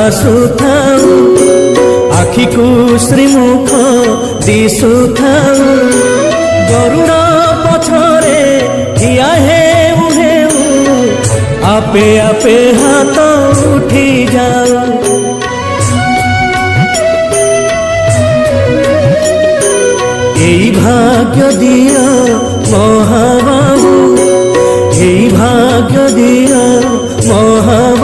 आसुथाऊ आखि को श्रीमुख दिशुथाऊ गरुड़ पछरे ठिया हेउ हेउ आपे आपे हाथ उठी जाऊ एई भाग्य दिया महाबाबू एई भाग्य दिया महाबाबू।